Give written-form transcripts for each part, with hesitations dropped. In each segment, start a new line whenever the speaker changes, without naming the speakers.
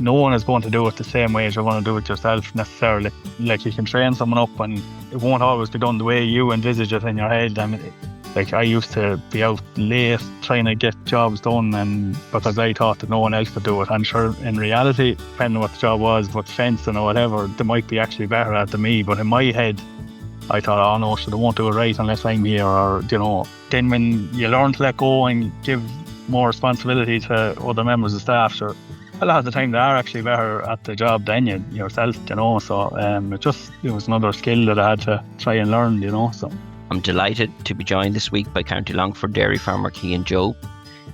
no one is going to do it the same way as you're going to do it yourself necessarily. Like, you can train someone up and it won't always be done the way you envisage it in your head. I mean, like, I used to be out late trying to get jobs done, and because I thought that no one else could do it. And sure, in reality, depending on what the job was, but fencing or whatever, they might be actually better at than me. But in my head, I thought, oh no, so they won't do it right unless I'm here, or, you know. Then when you learn to let go and give more responsibility to other members of staff, sure, a lot of the time they are actually better at the job than you yourself, you know. So it was another skill that I had to try and learn, you know. So
I'm delighted to be joined this week by County Longford dairy farmer Cian Jobe.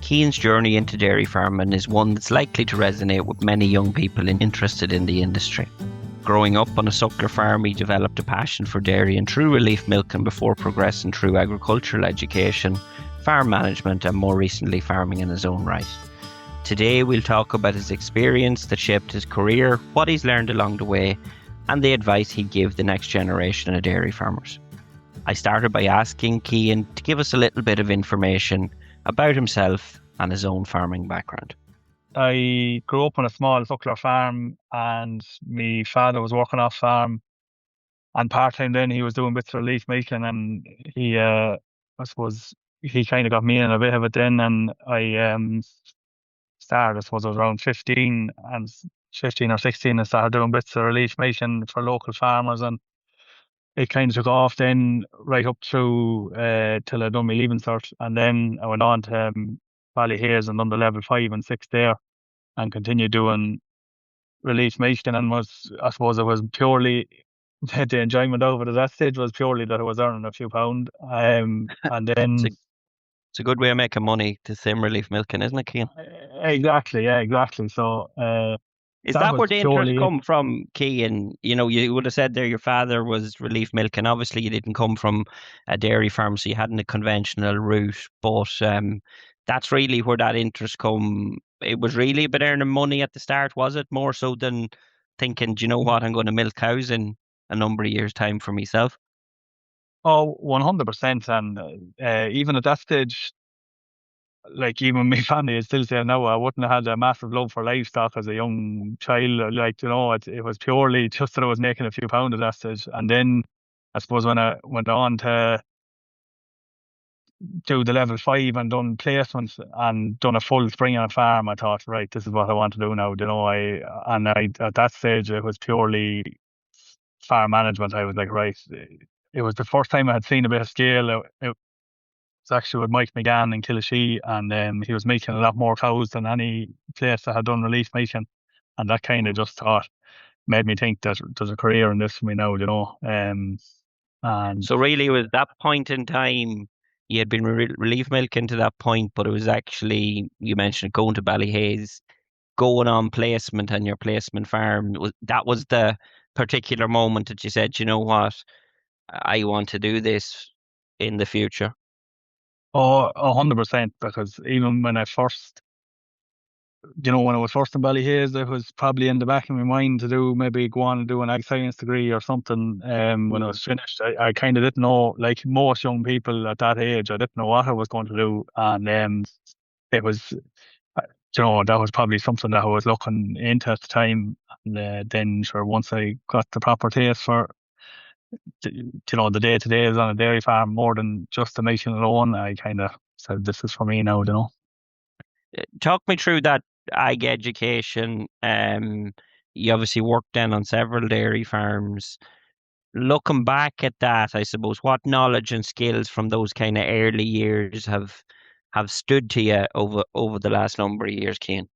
Cian's journey into dairy farming is one that's likely to resonate with many young people interested in the industry. Growing up on a suckler farm, he developed a passion for dairy and true relief milking before progressing through agricultural education, farm management, and more recently farming in his own right. Today we'll talk about his experience that shaped his career, what he's learned along the way, and the advice he'd give the next generation of dairy farmers. I started by asking Cian to give us a little bit of information about himself and his own farming background.
I grew up on a small suckler farm, and my father was working off farm, and part-time then he was doing bits of relief milking, and he, I suppose, he kind of got me in a bit of it then, and I started, I suppose I was around 15 or 16, and started doing bits of relief milking for local farmers, and it kind of took off then right up through till I done my leaving cert, and then I went on to Ballyhays and done the level 5 and 6 there, and continued doing relief milking, and I suppose it was purely the enjoyment of it at that stage was purely that I was earning a few pound, and then
it's a good way of making money, to sim relief milking, isn't it, Cian?
Exactly, yeah, exactly. So
is that where the interest come from, Cian? You know, you would have said there your father was relief milking. Obviously, you didn't come from a dairy farm, so you hadn't a conventional route. But that's really where that interest come. It was really about earning money at the start, was it? More so than thinking, do you know what, I'm going to milk cows in a number of years' time for myself?
Oh, 100%. And even at that stage, like, even my family is still saying now, I wouldn't have had a massive love for livestock as a young child. Like, you know, it was purely just that I was making a few pounds at that stage. And then I suppose when I went on to do the level 5 and done placements and done a full spring on a farm, I thought, right, this is what I want to do now. You know, at that stage it was purely farm management. I was like, right, it was the first time I had seen a bit of scale. It was actually with Mike McGann in Killashee, and he was making a lot more cows than any place that had done relief milking, and that kind of just made me think that there's a career in this for me now, you know. And
so really it was that point in time. You had been relief milking to that point, but it was actually, you mentioned going to Ballyhays, going on placement and your placement farm. That was the particular moment that you said, you know what, I want to do this in the future.
Oh, 100%, because even when I was first in Ballyhays, it was probably in the back of my mind to maybe go on and do an ag science degree or something. When I was finished, I kind of didn't know, like most young people at that age, I didn't know what I was going to do. And it was, that was probably something that I was looking into at the time. And then, sure, once I got the proper taste for, the day-to-day is on a dairy farm more than just the milking alone, I kind of said, this is for me now, you know.
Talk me through that ag education. You obviously worked then on several dairy farms. Looking back at that, I suppose, what knowledge and skills from those kind of early years have stood to you over the last number of years, Cian?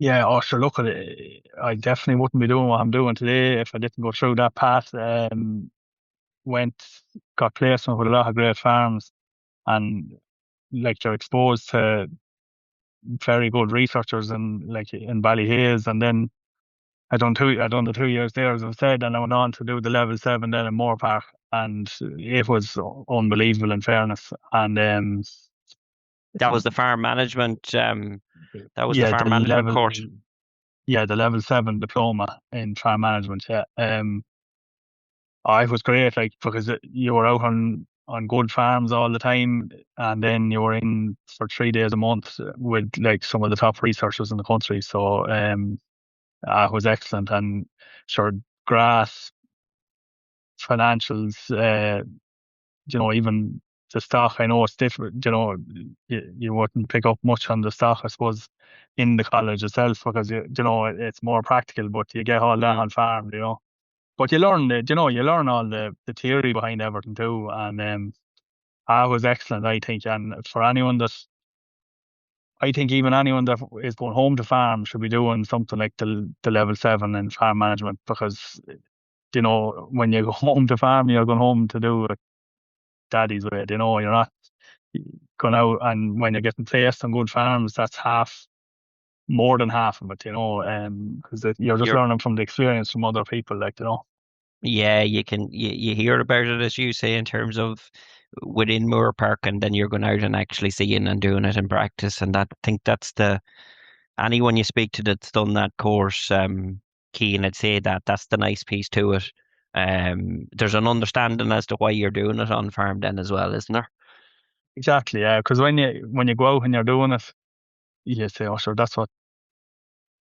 Yeah, sure. Look, I definitely wouldn't be doing what I'm doing today if I didn't go through that path. Got placement with a lot of great farms, and like you're exposed to very good researchers in Ballyhays, and then I done the 2 years there, as I said, and I went on to do the level 7 then in Moorpark, and it was unbelievable, in fairness. And
that was the farm management. That was
yeah,
the farm management course.
Yeah, the level 7 diploma in farm management. Yeah, it was great, like, because you were out on on good farms all the time, and then you were in for 3 days a month with like some of the top researchers in the country. So it was excellent, and sure, grass, financials, even the stock. I know it's different. You wouldn't pick up much on the stock, I suppose, in the college itself because it's more practical, but you get all that
Mm.
on farm. But you learn you learn all the theory behind everything too, and that was excellent, I think. And for anyone that, I think even anyone that is going home to farm should be doing something like the level 7 in farm management, because when you go home to farm, you're going home to do it daddy's way. You're not going out, and when you're getting placed on good farms, that's more than half of it. Because you're just
You're
learning from the experience from other people, like.
Yeah, you hear about it as you say in terms of within Moore Park, and then you're going out and actually seeing and doing it in practice. And that I think that's the anyone you speak to that's done that course, Cian, I'd say that that's the nice piece to it. There's an understanding as to why you're doing it on farm then as well, isn't there?
Exactly, yeah. Because when you go out and you're doing it, you say, "Oh, sure, that's what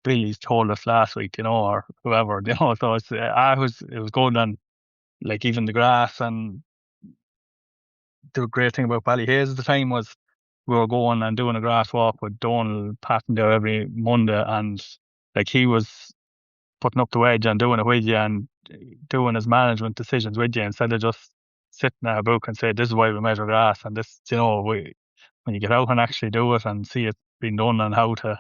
Billy's told us last week," or whoever, So it was good, and like even the grass, and the great thing about Ballyhaise at the time was we were going and doing a grass walk with Donald Patton there every Monday, and like he was putting up the wedge and doing it with you and doing his management decisions with you instead of just sitting at a book and say, "This is why we measure grass," and this, when you get out and actually do it and see it being done and how to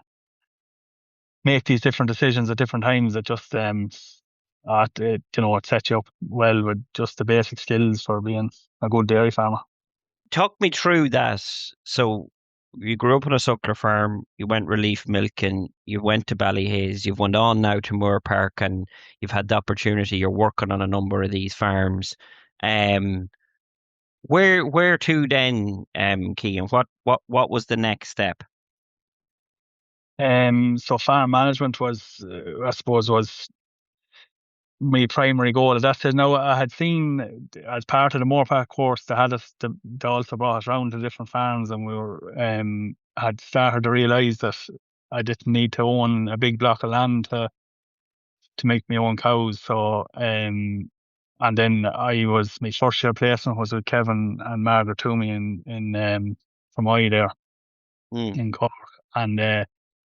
make these different decisions at different times, it just it sets you up well with just the basic skills for being a good dairy farmer.
Talk me through that. So you grew up on a suckler farm, you went relief milking, you went to Ballyhaise, you've went on now to Moore Park, and you've had the opportunity. You're working on a number of these farms. Um, where to then, Cian? What was the next step?
So farm management was, I suppose, was my primary goal. As I said, now I had seen as part of the Moorpark course, they also brought us around to different farms, and we were had started to realise that I didn't need to own a big block of land to make my own cows. So and then my first year placement was with Kevin and Margaret Toomey in from there
Mm.
in Cork, and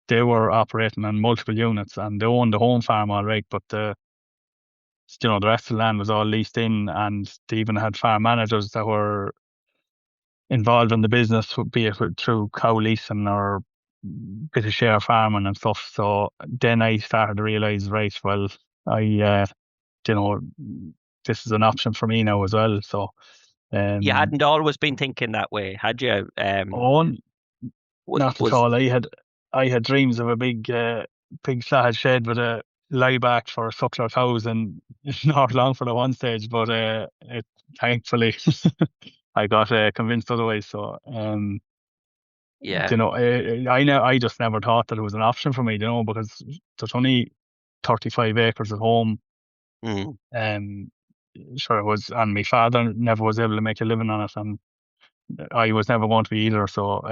they were operating on multiple units, and they owned the home farm all right, but the rest of the land was all leased in, and they even had farm managers that were involved in the business, be it through cow leasing or bit of share farming and stuff. So then I started to realise, right, well, I, you know, this is an option for me now as well. So,
You
um,
hadn't always been thinking that way, had you?
on not at
Was
all. I had dreams of a big flat shed with a layback for suckler cows in North Longford at one stage, but thankfully I got convinced otherwise. So
Yeah.
I just never thought that it was an option for me, because there's only 35 acres at home.
Mm.
Um, sure it was, and my father never was able to make a living on it, and I was never going to be either. So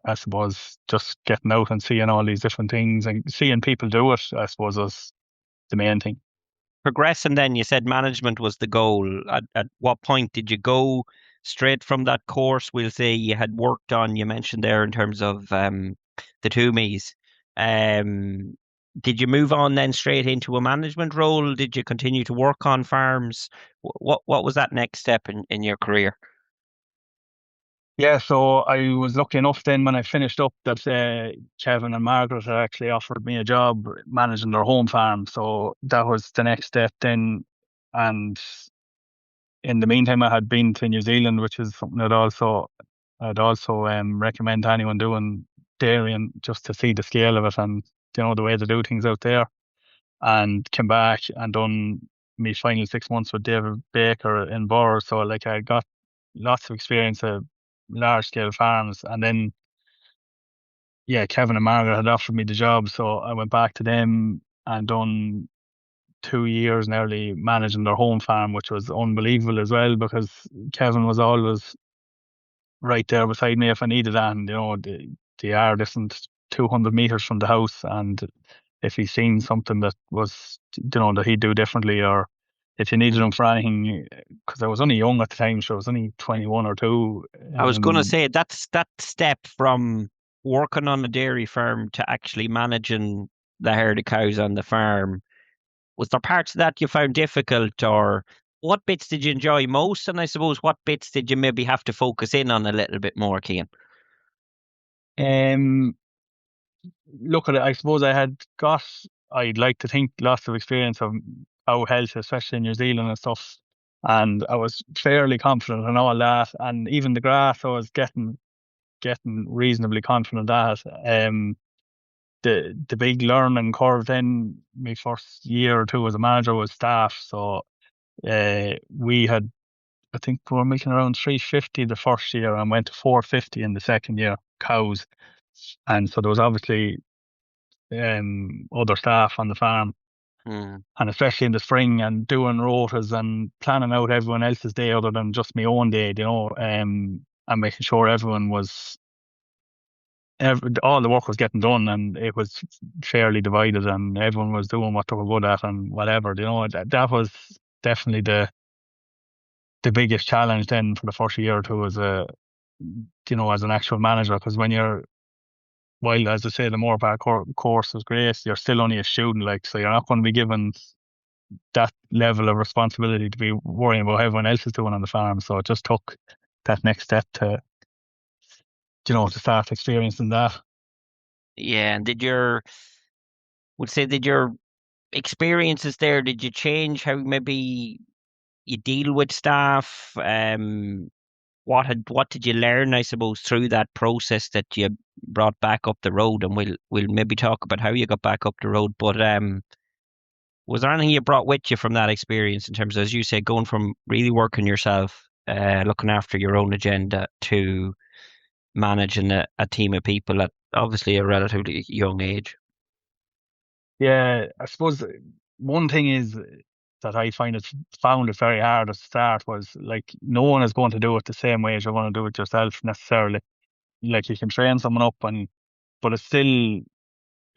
I suppose just getting out and seeing all these different things and seeing people do it, I suppose, was the main thing.
Progressing then, you said management was the goal. At what point did you go straight from that course? We'll say you had worked on, you mentioned there in terms of the Toomeys. Um, did you move on then straight into a management role? Did you continue to work on farms? What was that next step in your career?
Yeah, so I was lucky enough then when I finished up that Kevin and Margaret had actually offered me a job managing their home farm. So that was the next step then. And in the meantime, I had been to New Zealand, which is something I'd also recommend to anyone doing dairy, and just to see the scale of it and the way they do things out there. And came back and done my final 6 months with David Baker in Borough. So like I got lots of experience of large scale farms, and then yeah, Kevin and Margaret had offered me the job, so I went back to them and done 2 years nearly managing their home farm, which was unbelievable as well because Kevin was always right there beside me if I needed that. And, the yard isn't 200 meters from the house. And if he's seen something that was, that he'd do differently, or if you needed him for anything, because I was only young at the time, so I was only 21 or 2.
I was going to say that's that step from working on a dairy farm to actually managing the herd of cows on the farm. Was there parts of that you found difficult, or what bits did you enjoy most? And I suppose what bits did you maybe have to focus in on a little bit more, Cian?
Um, Look at it. I suppose I'd like to think, lots of experience of cow health, especially in New Zealand and stuff. And I was fairly confident in all that. And even the grass, I was getting reasonably confident at. The big learning curve then, my first year or two as a manager, was staff. So we had, I think we were making around 350 the first year and went to 450 in the second year, cows. And so there was obviously other staff on the farm, and especially in the spring, and doing rotas and planning out everyone else's day other than just my own day, and making sure everyone was, all the work was getting done, and it was fairly divided, and everyone was doing what they were good at and whatever. That was definitely the biggest challenge then for the first year or two as as an actual manager, because while, as I say, the Moorpark course was great, you're still only a student, so you're not going to be given that level of responsibility to be worrying about how everyone else is doing on the farm. So it just took that next step to start experiencing that.
Yeah, and did your experiences there, did you change how maybe you deal with staff? What did you learn, I suppose, through that process that you brought back up the road? And we'll maybe talk about how you got back up the road. But was there anything you brought with you from that experience in terms of, as you say, going from really working yourself, looking after your own agenda, to managing a team of people at obviously a relatively young age?
Yeah, I suppose one thing is that I found it very hard at the start was, no one is going to do it the same way as you're going to do it yourself necessarily. Like, you can train someone up, but it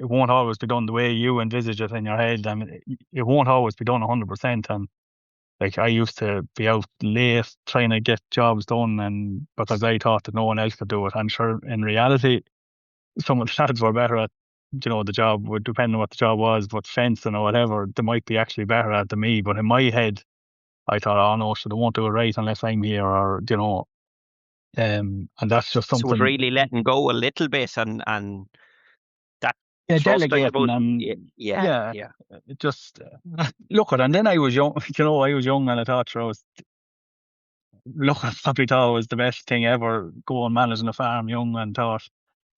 won't always be done the way you envisage it in your head. I mean, it won't always be done 100%. And I used to be out late trying to get jobs done, and because I thought that no one else could do it. I'm sure in reality, some of the lads were better at, the job, would depend on what the job was, but fencing or whatever, they might be actually better at than me. But in my head, I thought, oh no, so they won't do it right unless I'm here, or, and that's just
So it
something.
really letting go a little bit, and that
Yeah,
trust, I
delegating,
suppose.
and
Yeah,
yeah,
yeah.
it just look at it. And then I was young, I was young, and I thought, sure, I probably thought it was the best thing ever, going managing a farm young, and thought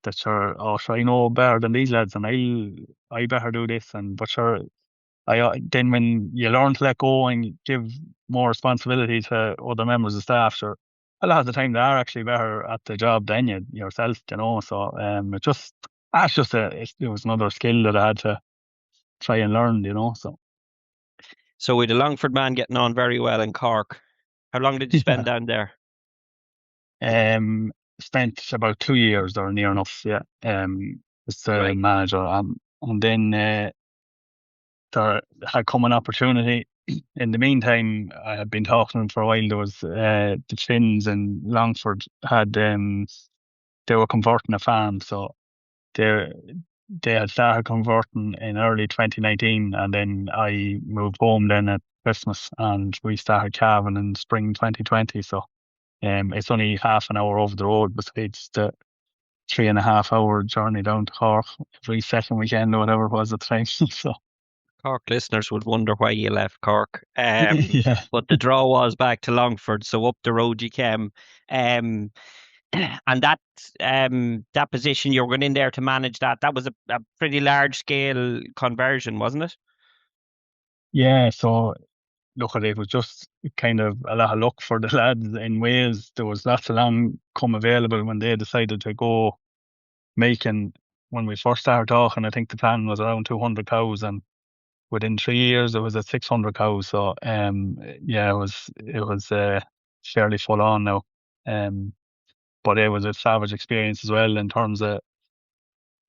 that, sure, oh sure, I know better than these lads, and I better do this. And but sure, then when you learn to let go and give more responsibility to other members of staff, sure, a lot of the time they are actually better at the job than you yourself. So it was another skill that I had to try and learn.
So with the Longford man getting on very well in Cork, how long did you spend
Yeah.
down there?
Spent about 2 years or near enough. Yeah. As the
Right.
manager, and then there had come an opportunity. In the meantime, I had been talking to them for a while. There was the Finns in Longford had they were converting a farm, so they they had started converting in early 2019, and then I moved home then at Christmas, and we started calving in spring 2020. So it's only half an hour over the road, besides the 3.5 hour journey down to Cork every second weekend or whatever it was at the time. So
Cork listeners would wonder why you left Cork.
yeah.
But the draw was back to Longford, so up the road you came. Um, and that position you were going in there to manage that was a pretty large scale conversion, wasn't it?
Yeah, so look at it, was just kind of a lot of luck for the lads in Wales. There was lots of land come available when they decided to go making. When we first started talking, I think the plan was around 200 cows, and within 3 years it was at 600 cows. So yeah, it was fairly full on now. Um, but it was a savage experience as well in terms of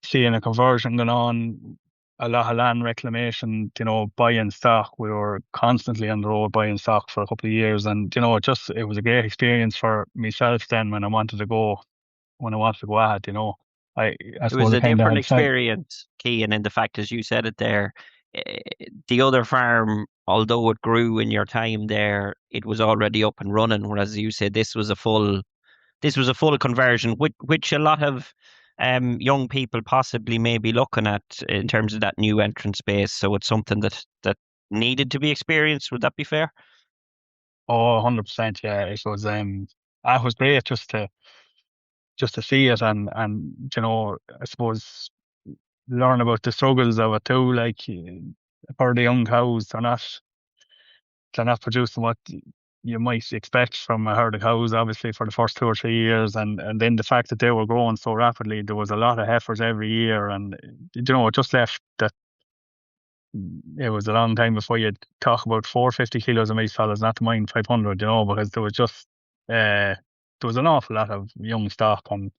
seeing a conversion going on, a lot of land reclamation, buying stock. We were constantly on the road buying stock for a couple of years, and it was a great experience for myself then when I wanted to go ahead. I I
It was
suppose I
a
kind of
different
had set.
experience, Cian, in the fact, as you said it there, eh, the other farm, although it grew in your time there, it was already up and running. Whereas you said this was a full conversion, which a lot of young people possibly may be looking at in terms of that new entrant space. So it's something that needed to be experienced. Would that be fair?
Oh, 100%. Yeah, it was great just to see it, and I suppose learn about the struggles of it too. Like for the young cows, they're not producing what you might expect from a herd of cows, obviously, for the first 2 or 3 years, and then the fact that they were growing so rapidly, there was a lot of heifers every year, and it just left that it was a long time before you'd talk about 450 kilos of meat fellas, not to mind 500, because there was an awful lot of young stock and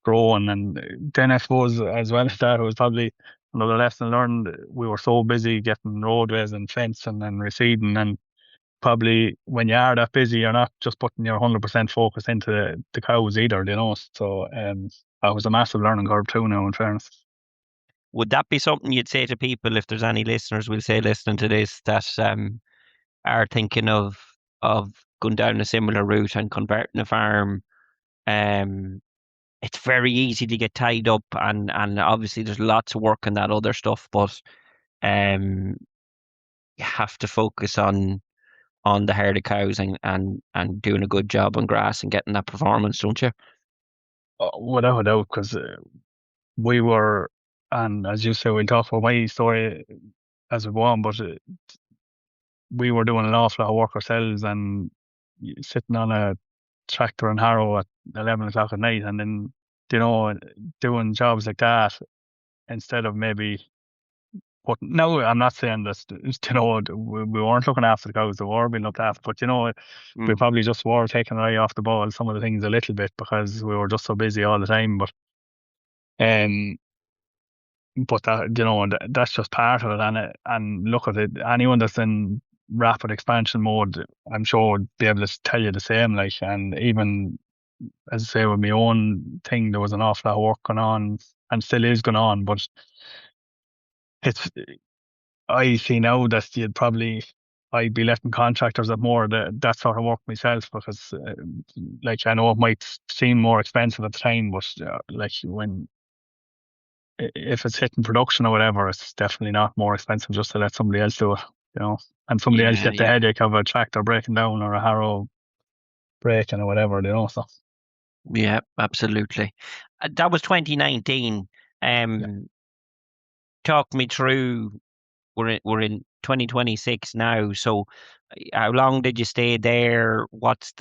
growing, and then I suppose as well as that, it was probably another lesson learned. We were so busy getting roadways and fencing and reseeding, and probably when you are that busy, you're not just putting your 100% focus into the cows either, So that was a massive learning curve too. Now, in fairness,
Would that be something you'd say to people if there's any listeners, we'll say, listening to this that are thinking of going down a similar route and converting a farm? Um, it's very easy to get tied up, and obviously there's lots of work and that other stuff, but um, you have to focus on the herd of cows and doing a good job on grass and getting that performance, don't you?
without a doubt, because we were, and as you say, we'll talk about my story as we go on, but we were doing an awful lot of work ourselves, and sitting on a tractor and harrow at 11 o'clock at night, and then you know doing jobs like that instead of maybe. But no, I'm not saying that we weren't looking after the cows; they were being looked after. But we
Mm.
probably just were taking our eye off the ball some of the things a little bit because we were just so busy all the time. Um, but that's just part of it. And look at it. Anyone that's in rapid expansion mode, I'm sure would be able to tell you the same. Like, and even as I say, with my own thing, there was an awful lot of work going on, and still is going on. But it's I see now that I'd be letting contractors at more that sort of work myself because like I know it might seem more expensive at the time, but like if it's hitting production or whatever, it's definitely not more expensive just to let somebody else do it, you know, and somebody else
Yeah,
get the
yeah,
headache of a tractor breaking down or a harrow breaking or whatever, So
yeah, absolutely. That was 2019.
yeah,
Um, Talk me through. We're in 2026 now. So, how long did you stay there? What's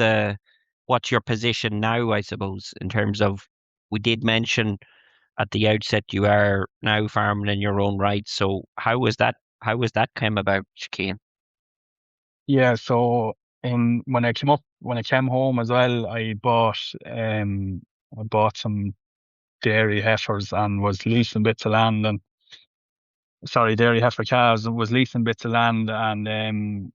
your position now? I suppose in terms of, we did mention at the outset you are now farming in your own right. So how was that? How was that came about, Cian?
yeah. So when I came home as well, I bought some dairy heifers and was leasing bits of land and sorry, dairy heifer calves and was leasing bits of land and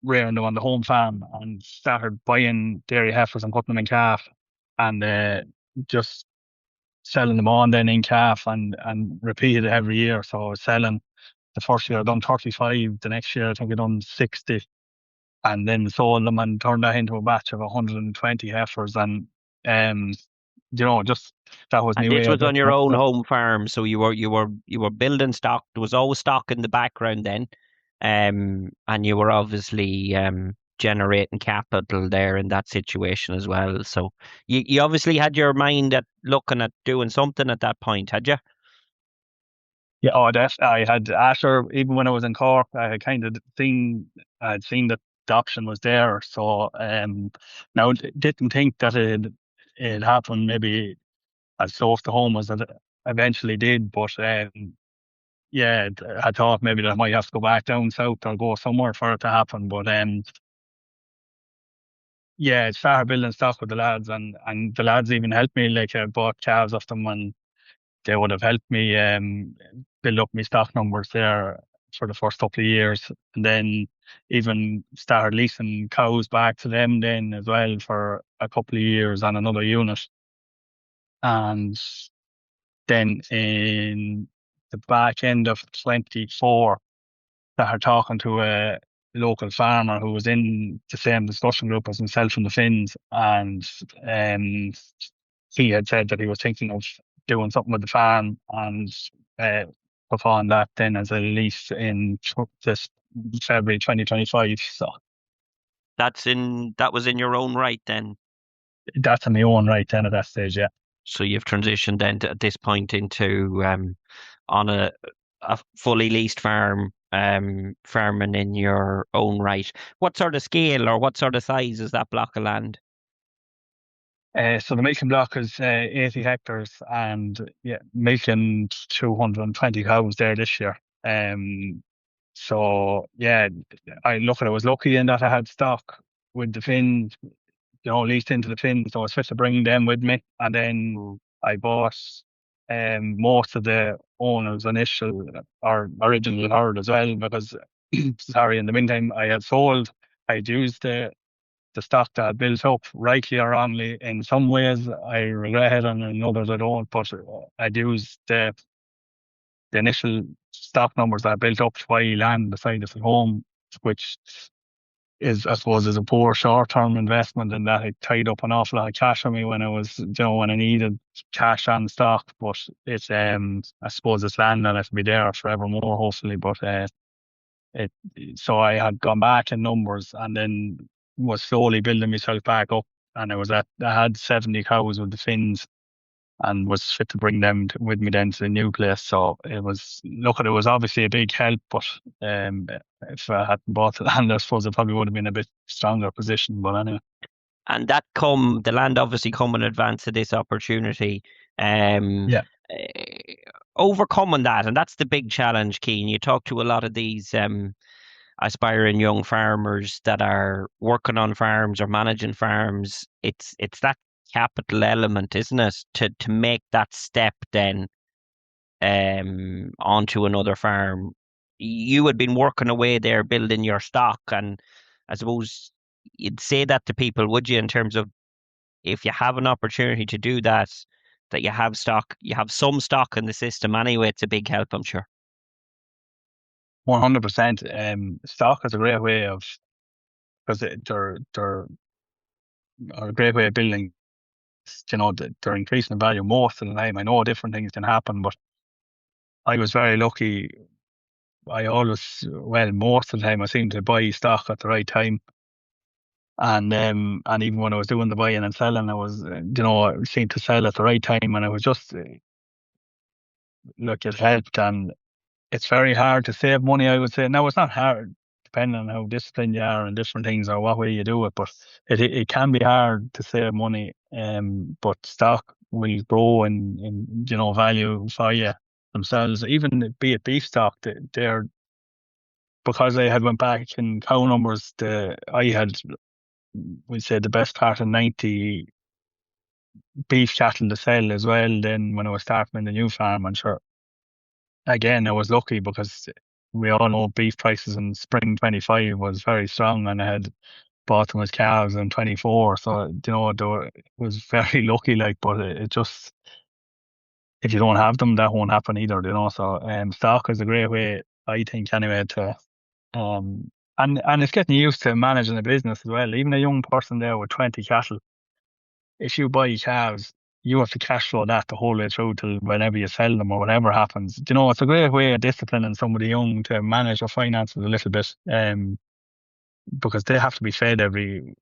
rearing them on the home farm and started buying dairy heifers and putting them in calf and just selling them on then in calf and repeated it every year. So I was selling the first year I done 35, the next year I think I done 60 and then sold them and turned that into a batch of 120 heifers and um just that was
And
my
this
way of
was on
getting
your
up.
own home farm, so you were building stock. There was always stock in the background then, and you were obviously generating capital there in that situation as well. So you obviously had your mind at looking at doing something at that point, had you?
Yeah, oh, that I had after even when I was in Cork, I had kind of seen that the option was there. So now didn't think that it happened maybe as close to home as it eventually did, but yeah, I thought maybe that I might have to go back down south or go somewhere for it to happen. But yeah, it started building stock with the lads, and the lads even helped me. Like I bought calves off them, and they would have helped me build up my stock numbers there for the first couple of years, and then even started leasing cows back to them then as well for a couple of years on another unit. And then in the back end of 24, started talking to a local farmer who was in the same discussion group as himself in the Finns, and um, he had said that he was thinking of doing something with the farm, and uh, took on that then as a lease in this February 2025. So
That was in your own right then.
that's on my own right then at that stage, yeah.
So you've transitioned then at this point into on a fully leased farm, farming in your own right. What sort of scale or what sort of size is that block of land?
So the milking block is 80 hectares, and yeah, milking 220 cows there this year. So yeah, I was lucky in that I had stock with the Finns, leased into the Finns, so I was fit to bring them with me. And then
Mm.
I bought most of the owners' initial or original herd as well, because sorry, in the meantime I had sold. I'd used the stock that I built up, rightly or wrongly. In some ways I regret it, and in others I don't. But I'd used the initial stock numbers that I built up to buy land beside us at home, which is, I suppose, is a poor short-term investment, and that it tied up an awful lot of cash on me when I was, when I needed cash on stock. But it's, I suppose it's land that has to be there forevermore, hopefully. But it, so I had gone back in numbers, and then was slowly building myself back up. And I had 70 cows with the Finns, and was fit to bring them with me then to the new place. So it was obviously a big help, but if I hadn't bought the land, I suppose I probably would have been a bit stronger position. But anyway,
And the land obviously come in advance of this opportunity. Um,
yeah,
Overcoming that, and that's the big challenge, Cian. You talk to a lot of these aspiring young farmers that are working on farms or managing farms. It's that capital element, isn't it, to make that step then onto another farm. You had been working away there building your stock, and I suppose you'd say that to people, would you, in terms of if you have an opportunity to do that, that you have stock, you have some stock in the system anyway. It's a big help, I'm sure.
100%. Stock is a great way of, because they're a great way of building. They're increasing in value most of the time. I know different things can happen, but I was very lucky. Most of the time I seemed to buy stock at the right time. And even when I was doing the buying and selling, I seemed to sell at the right time, and I was just look, it helped. And it's very hard to save money, I would say. Now, it's not hard, depending on how disciplined you are and different things or what way you do it, but it can be hard to save money. But stock will grow in value for you themselves. Even be it beef stock, they're, because I had went back in cow numbers, I had, we say, the best part of 90 beef cattle to sell as well. Then when I was starting in the new farm, and sure, again, I was lucky because we all know beef prices in spring 25 was very strong, and I had bought them as calves in 24. So, it was very lucky, like, but it just, if you don't have them, that won't happen either. So, stock is a great way, I think, anyway, to, and it's getting used to managing a business as well. Even a young person there with 20 cattle, if you buy calves, you have to cash flow that the whole way through till whenever you sell them or whatever happens. It's a great way of disciplining somebody young to manage their finances a little bit, because they have to be fed every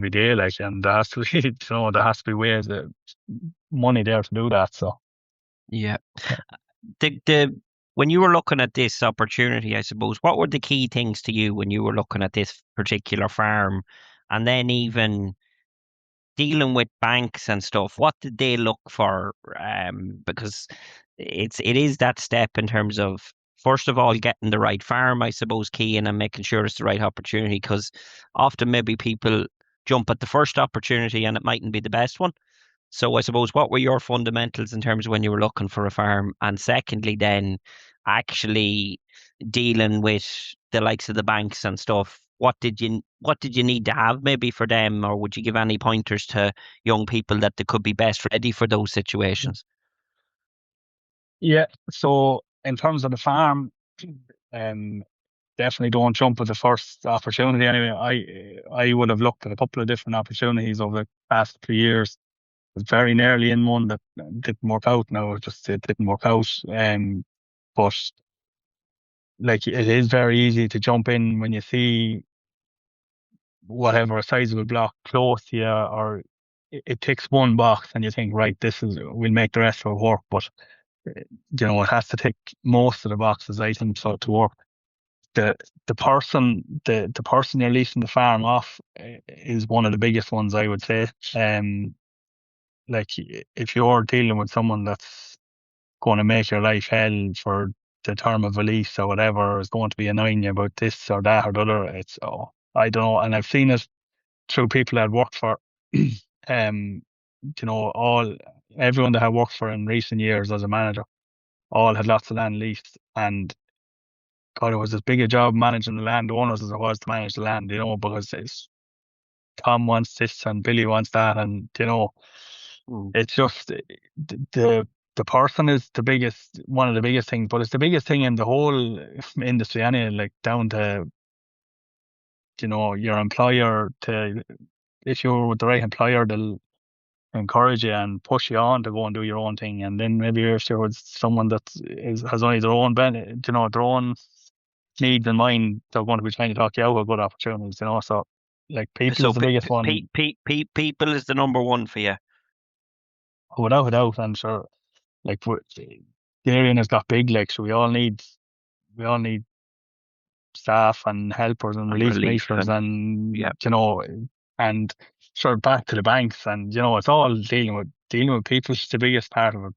day, like, and there has to be, there has to be ways of money there to do that. So,
Yeah. The when you were looking at this opportunity, I suppose, what were the key things to you when you were looking at this particular farm, and then even dealing with banks and stuff? What did they look for? Because it is that step in terms of first of all, getting the right farm, I suppose, key in, and making sure it's the right opportunity, because often maybe people jump at the first opportunity and it mightn't be the best one. So I suppose, what were your fundamentals in terms of when you were looking for a farm? And secondly, then actually dealing with the likes of the banks and stuff. What did you need to have maybe for them, or would you give any pointers to young people that they could be best ready for those situations?
Yeah. So in terms of the farm, um, definitely don't jump at the first opportunity. Anyway, I would have looked at a couple of different opportunities over the past 2 years. Was very nearly in one that didn't work out. No, it didn't work out. But like it is very easy to jump in when you see whatever a sizable block close to you, or it ticks one box, and you think, right, we'll make the rest of it work. But it has to tick most of the boxes, I think, so to work. The the person you're leasing the farm off is one of the biggest ones, I would say. Like if you're dealing with someone that's going to make your life hell for the term of a lease or whatever, or is going to be annoying you about this or that or the other, I don't know. And I've seen it through people that worked for, um, all everyone that I worked for in recent years as a manager, all had lots of land leased, and God, it was as big a job managing the landowners as it was to manage the land, because Tom wants this and Billy wants that, and
Mm.
it's just the the person is one of the biggest things, but it's the biggest thing in the whole industry, anyway. Like down to your employer, to if you're with the right employer, they'll encourage you and push you on to go and do your own thing, and then maybe if you're with someone that has only their own their own needs in mind, they're going to be trying to talk you out of good opportunities. So like people
So
is the biggest one,
people is the number one for you.
without a doubt. And sure, like the area has got big, like, so we all need staff and helpers and
And
relief
relief,
makers,
and
and
yeah.
and sure, back to the banks, and it's all dealing with people is the biggest part of it.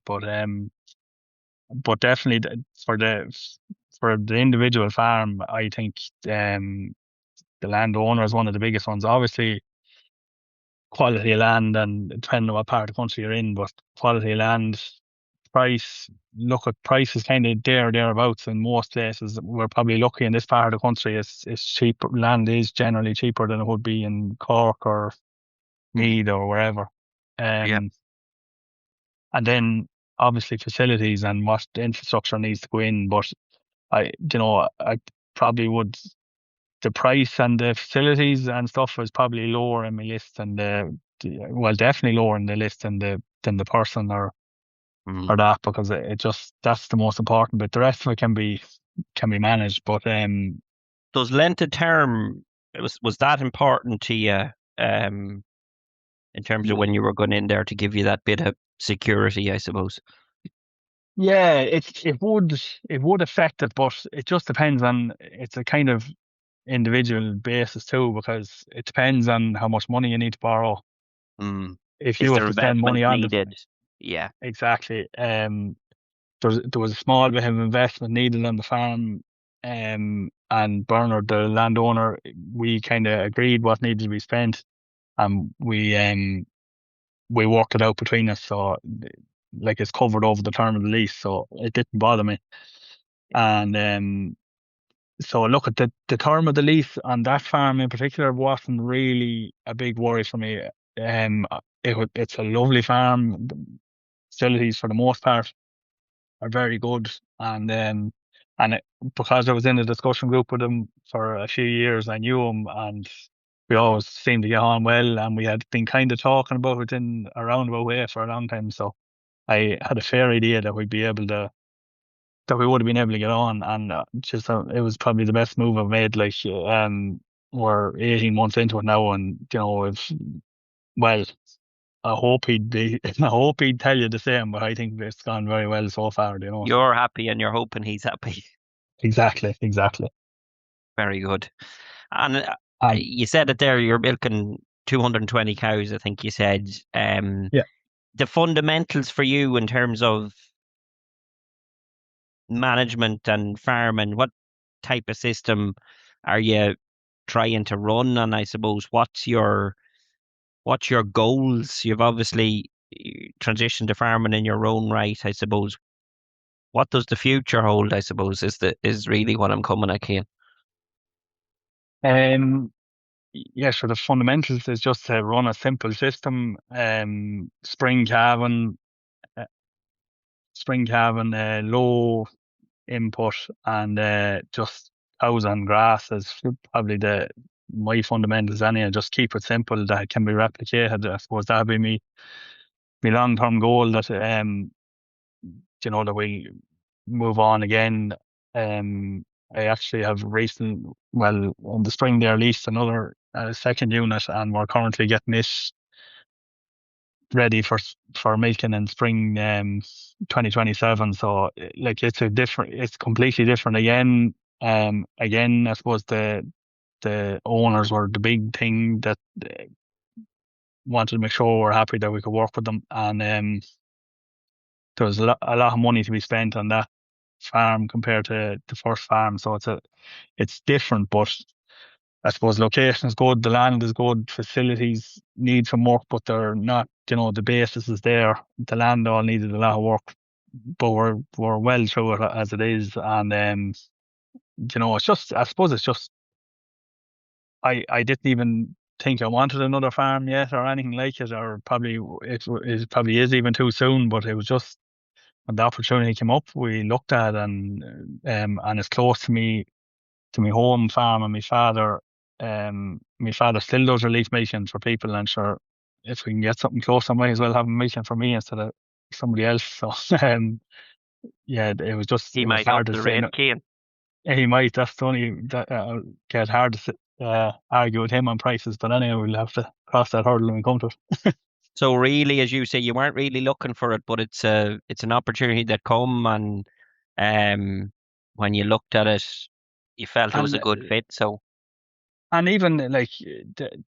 But definitely for the individual farm, I think the landowner is one of the biggest ones. Obviously, quality of land, and depending on what part of the country you're in, but quality of land, price, look at price is kind of thereabouts in most places. We're probably lucky in this part of the country. It's cheap. Land is generally cheaper than it would be in Cork or Meath or wherever.
Yeah.
Um, and then obviously facilities and what the infrastructure needs to go in. But I probably would. The price and the facilities and stuff is probably lower in my list than well, definitely lower in the list than the person or
Mm.
that, because it just, that's the most important bit. The rest of it can be managed, but
Does length of term, was that important to you, um, in terms of when you were going in there to give you that bit of security, I suppose?
yeah, it would affect it, but it just depends on, it's a kind of individual basis too, because it depends on how much money you need to borrow.
Mm.
If
Is
you have
there
to spend
investment
money on the
needed? Yeah.
exactly, there was a small bit of investment needed on the farm, and Bernard, the landowner, we kind of agreed what needed to be spent, and we worked it out between us. So like it's covered over the term of the lease, so it didn't bother me. And so look at the term of the lease on that farm in particular wasn't really a big worry for me. Um, it's a lovely farm. The facilities for the most part are very good, and because I was in a discussion group with him for a few years, I knew him, and we always seemed to get on well, and we had been kind of talking about it in a roundabout way for a long time. So I had a fair idea that we would have been able to get on, and it was probably the best move I've made. Like, we're 18 months into it now, and if well, I hope he'd be. I hope he'd tell you the same, but I think it's gone very well so far. So
You're happy and you're hoping he's happy.
exactly.
Very good. And
And
you said it there, you're milking 220 cows, I think you said.
yeah,
The fundamentals for you in terms of management and farming, what type of system are you trying to run? And I suppose what's your goals? You've obviously transitioned to farming in your own right, I suppose. What does the future hold, I suppose, is really what I'm coming at, Cian.
Um, yeah, so the fundamentals is just to run a simple system, uh, spring calving, low input, and just cows and grass is probably the my fundamentals anyway. Just keep it simple that can be replicated. I suppose that'd be me long term goal that that we move on again. I actually have well, in the spring they released another second unit, and we're currently getting it ready for milking in spring 2027. So like it's completely different again. Again, I suppose the owners were the big thing that wanted to make sure we're happy that we could work with them, and there was a lot of money to be spent on that farm compared to the first farm. So it's different, but I suppose location is good, the land is good, facilities need some work, but they're not, the basis is there. The land all needed a lot of work, but we're well through it as it is. And it's just, I suppose it's just, I didn't even think I wanted another farm yet or anything like it, or probably it probably is even too soon, but it was just when the opportunity came up, we looked at, and it's close to my home farm, and my father still does relief meetings for people, and sure, if we can get something close, I might as well have a meeting for me instead of somebody else. So yeah,
He
it was
might up
hard to
the
say
rate,
no.
Cian.
He might. That's the only that get hard to argue with him on prices, but anyway, we'll have to cross that hurdle when we come to it.
So really, as you say, you weren't really looking for it, but it's an opportunity that come, and when you looked at it, you felt it was
And
a good fit. So
even like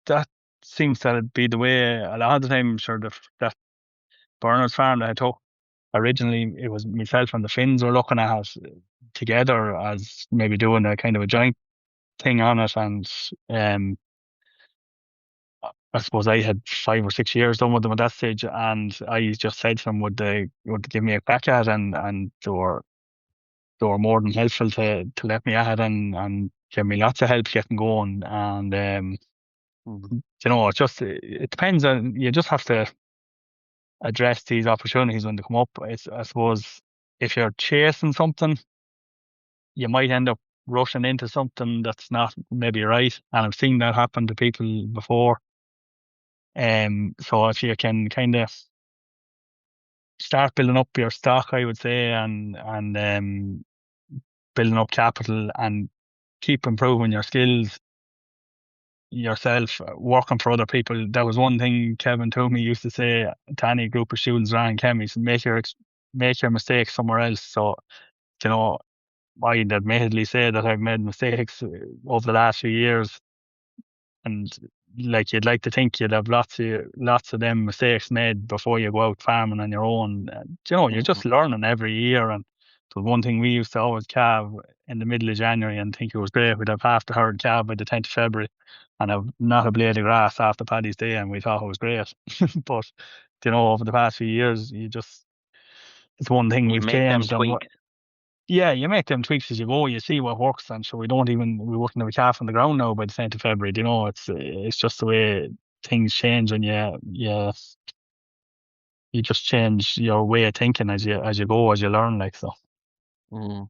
that seems to be the way a lot of the time. Sure, that Bernard's farm that I took originally, it was myself and the Finns were looking at it together as maybe doing a kind of a joint thing on it, and I suppose I had 5 or 6 years done with them at that stage, and I just said to them, would they give me a crack at it, and they were more than helpful to let me at it, and give me lots of help getting going, and it depends on, you just have to address these opportunities when they come up. I suppose if you're chasing something, you might end up rushing into something that's not maybe right. And I've seen that happen to people before. So if you can kind of start building up your stock, I would say, and building up capital, and keep improving your skills yourself, working for other people. That was one thing Kevin Toomey used to say to any group of students around Chem. He said, make your mistakes somewhere else. So, you know, I'd admittedly say that I've made mistakes over the last few years, and like you'd like to think you'd have lots of them mistakes made before you go out farming on your own. You're
mhm.
just learning every year. And the one thing we used to always calve in the middle of January and think it was great. We'd have half the herd calved by the 10th of February and have not a blade of grass after Paddy's Day, and we thought it was great. But over the past few years, it's one thing
You
we've
make them
changed, and
tweaks.
yeah, you make them tweaks as you go. You see what works, and so we wouldn't have a calf on the ground now by the 10th of February. It's just the way things change, and you just change your way of thinking as you go, as you learn, like so.
Mm.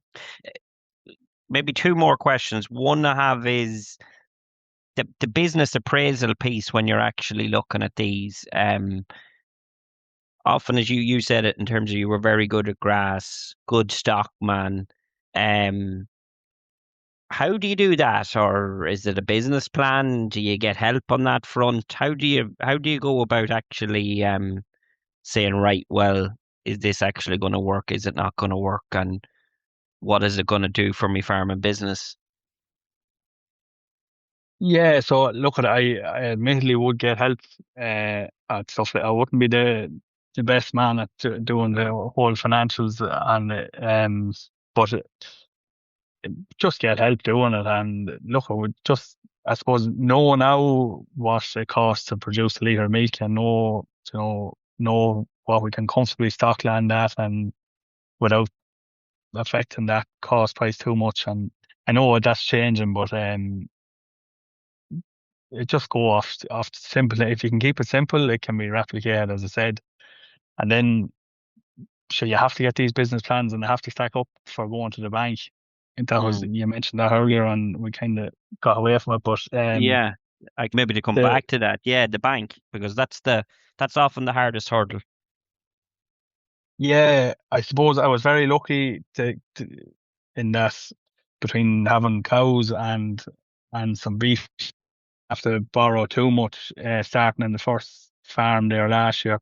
Maybe two more questions. One I have is the business appraisal piece when you're actually looking at these. Often, as you said it, in terms of you were very good at grass, good stockman. Um, how do you do that, or is it a business plan? Do you get help on that front? How do you go about actually saying, right, well, is this actually going to work? Is it not going to work? And what is it going to do for me farming business?
Yeah, so look at I admittedly would get help at stuff. I wouldn't be the best man at doing the whole financials, and but just get help doing it. And look, I would just, I suppose, know now what it costs to produce a litre of milk, and know what we can comfortably stock land at, and without affecting that cost price too much. And I know that's changing, but it just go off simple. If you can keep it simple, it can be replicated, as I said. And then, sure, you have to get these business plans, and they have to stack up for going to the bank. And that was,
Mm.
you mentioned that earlier, and we kind of got away from it. But
Yeah, like maybe to come
the
back to that. Yeah, the bank, because that's often the hardest hurdle.
yeah, I suppose I was very lucky in that, between having cows and some beef, have to borrow too much, starting in the first farm there last year.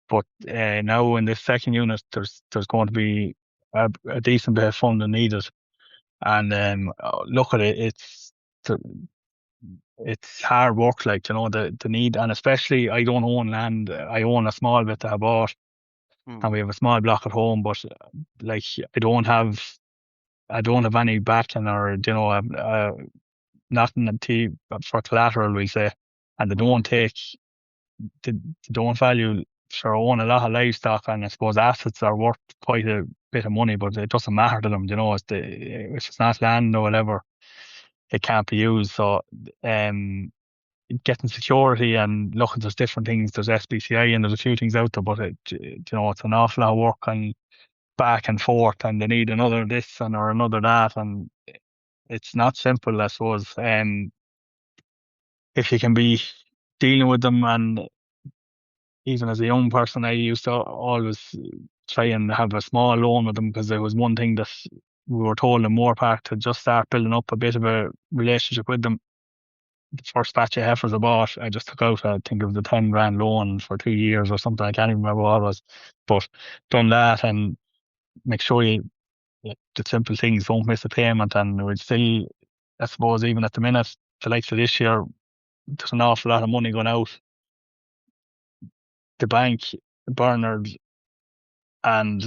But now in this second unit, there's going to be a decent bit of funding needed. And look at it, it's hard work, like, the need. And especially, I don't own land. I own a small bit that I bought,
Mm.
and we have a small block at home. But like, I don't have any backing, or nothing for collateral, we say. And they
Mm.
don't take they don't value, sure, own a lot of livestock, and I suppose assets are worth quite a bit of money, but it doesn't matter to them. If it's not land or whatever, it can't be used. So getting security, and look, there's different things. There's SBCI, and there's a few things out there, but it's an awful lot of work, and back and forth, and they need another this and or another that, and it's not simple, I suppose. If you can be dealing with them, and even as a young person, I used to always try and have a small loan with them, because there was one thing that we were told in Moorpark, to just start building up a bit of a relationship with them. The first batch of heifers I bought, I just took out, I think it was a 10 grand loan for 2 years or something. I can't even remember what it was, but done that, and make sure the simple things, don't miss a payment. And we'd still, I suppose, even at the minute, the likes of this year, there's an awful lot of money going out the bank, Bernard, and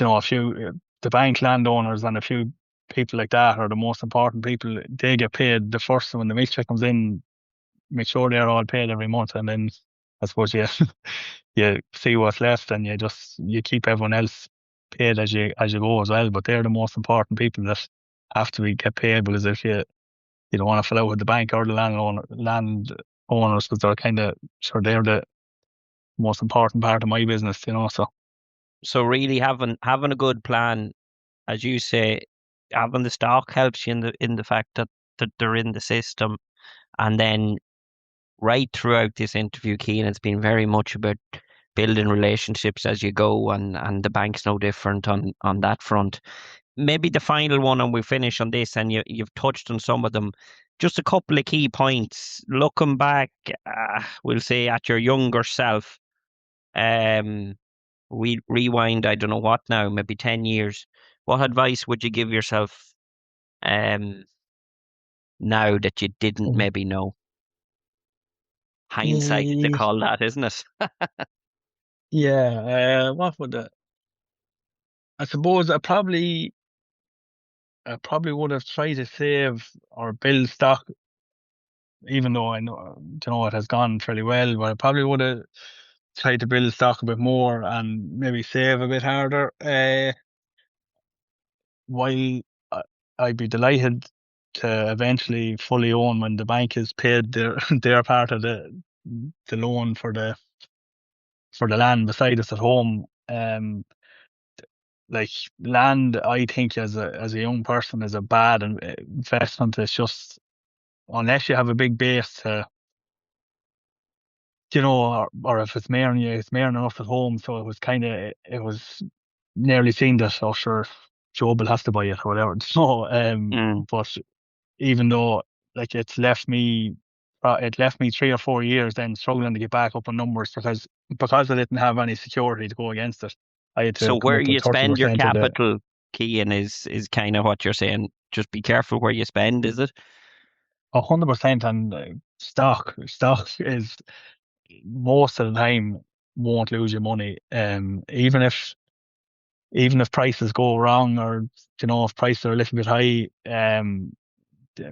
a few, the bank landowners and a few people like that are the most important people. They get paid the first when the milk check comes in. Make sure they're all paid every month, and then I suppose you you see what's left, and you keep everyone else paid as you go as well. But they're the most important people that have to get paid, because if you don't want to fill out with the bank or the landowners, because they're kind of, sure, they're the most important part of my business. So
So really having a good plan, as you say, having the stock helps you in the fact that they're in the system. And then right throughout this interview, Cian, it's been very much about building relationships as you go, and the bank's no different on that front. Maybe the final one, and we finish on this, and you've touched on some of them. Just a couple of key points. Looking back, we'll say at your younger self, we rewind, I don't know what now, maybe 10 years. What advice would you give yourself um, now that you didn't
Mm.
maybe know? Hindsight, they
Eh,
call that, isn't it?
yeah, what would I suppose I probably would have tried to save or build stock, even though I know, it has gone fairly well. But I probably would have tried to build stock a bit more, and maybe save a bit harder. While I- I'd be delighted to eventually fully own, when the bank has paid their their part of the loan for the land beside us at home. Like, land, I think, as a young person, is a bad investment. It's just, unless you have a big base to, or if it's marrying you, it's marrying enough at home. So it was nearly seen that, oh sure, Joe will have to buy it or whatever. So
Mm.
but even though, like, it left me 3 or 4 years then struggling to get back up on numbers, because I didn't have any security to go against it. I had to
So
come
where
up with
you spend your
30% of the
capital, Cian, is kind of what you're saying. Just be careful where you spend, is it?
100%. And stock is, most of the time, won't lose you money. Even if even if prices go wrong, or if prices are a little bit high,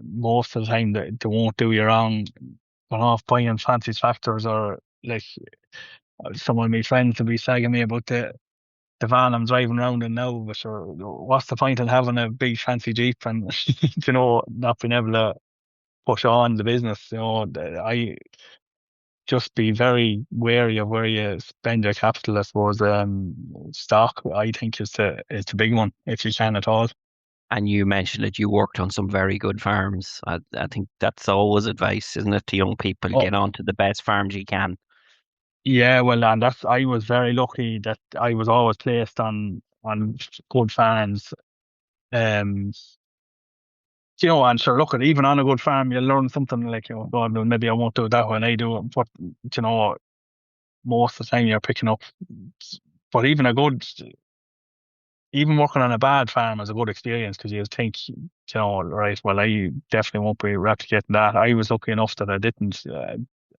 most of the time they won't do you wrong. Going off buying fancy tractors, or like some of my friends will be sagging me about the van I'm driving around in now. But sure, what's the point in having a big fancy Jeep and not being able to push on the business? I just be very wary of where you spend your capital. I suppose stock, I think, is the big one if you can at all.
And you mentioned that you worked on some very good farms. I think that's always advice, isn't it, to young people?
Oh,
Get on to the best farms you can.
yeah, well, and I was very lucky that I was always placed on good farms. Um, and sure, look, at even on a good farm, you learn something like, God, well, maybe I won't do that when I do it, but most of the time you're picking up. But even working on a bad farm is a good experience, because you think, right, well, I definitely won't be replicating that. I was lucky enough that I didn't.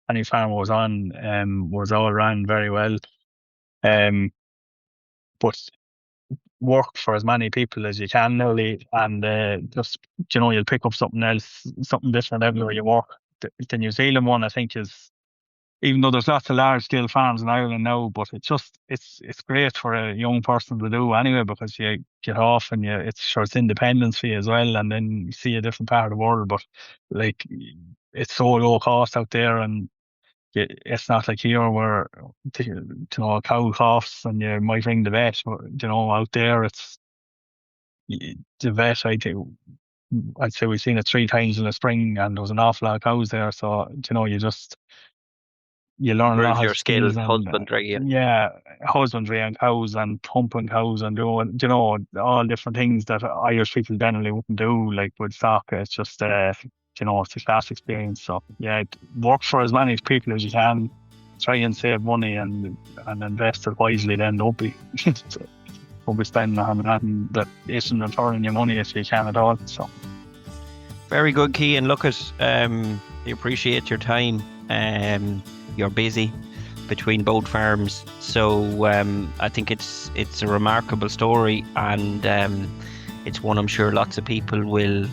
Any farm I was on was all ran very well. But work for as many people as you can, nearly, and just, you'll pick up something else, something different everywhere you work. The New Zealand one, I think, is, even though there's lots of large scale farms in Ireland now, but it's great for a young person to do anyway, because you get off and it's independence for you as well, and then you see a different part of the world. But like, it's so low cost out there, and it's not like here where a cow coughs and you might ring the vet. But out there, it's the vet. I'd say we've seen it 3 times in the spring, and there was an awful lot of cows there. So you learn a
Improve
lot
your
of skills,
skills,
and
husbandry.
husbandry and cows and pumping cows, and all different things that Irish people generally wouldn't do, like with stock. It's just it's a class experience. So yeah, work for as many people as you can. Try and save money and invest it wisely. Then don't be spending on that that isn't returning your money if you can at all. So
Very good, Cian. Look we appreciate your time. You're busy between both farms, so I think it's a remarkable story, and it's one I'm sure lots of people will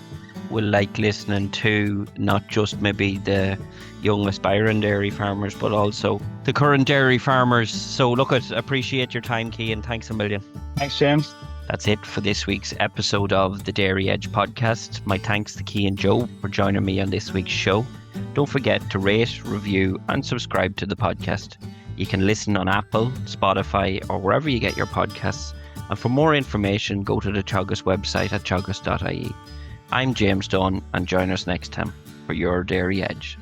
like listening to, not just maybe the young aspiring dairy farmers, but also the current dairy farmers. So appreciate your time, Cian. Thanks a million.
Thanks, James.
That's it for this week's episode of the Dairy Edge podcast. My thanks to Cian Jobe for joining me on this week's show. Don't forget to rate, review and subscribe to the podcast. You can listen on Apple, Spotify or wherever you get your podcasts. And for more information, go to the Teagasc website at teagasc.ie. I'm James Dunne, and join us next time for your Dairy Edge.